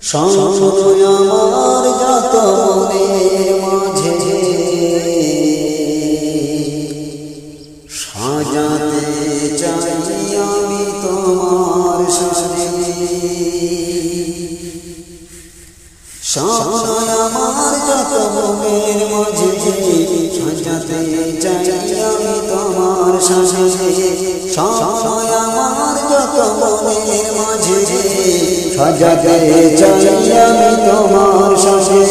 শোনো আমার যত মনের মাঝে সাজাতে চাই আমি তোমার সাজে। শোনো আমার যত মনের মাঝে সাজাতে চাই আমি তোমার সাজে। শোনো আমার যত মনের মাঝে সাজাতে চাই আমি তোমার সাজে।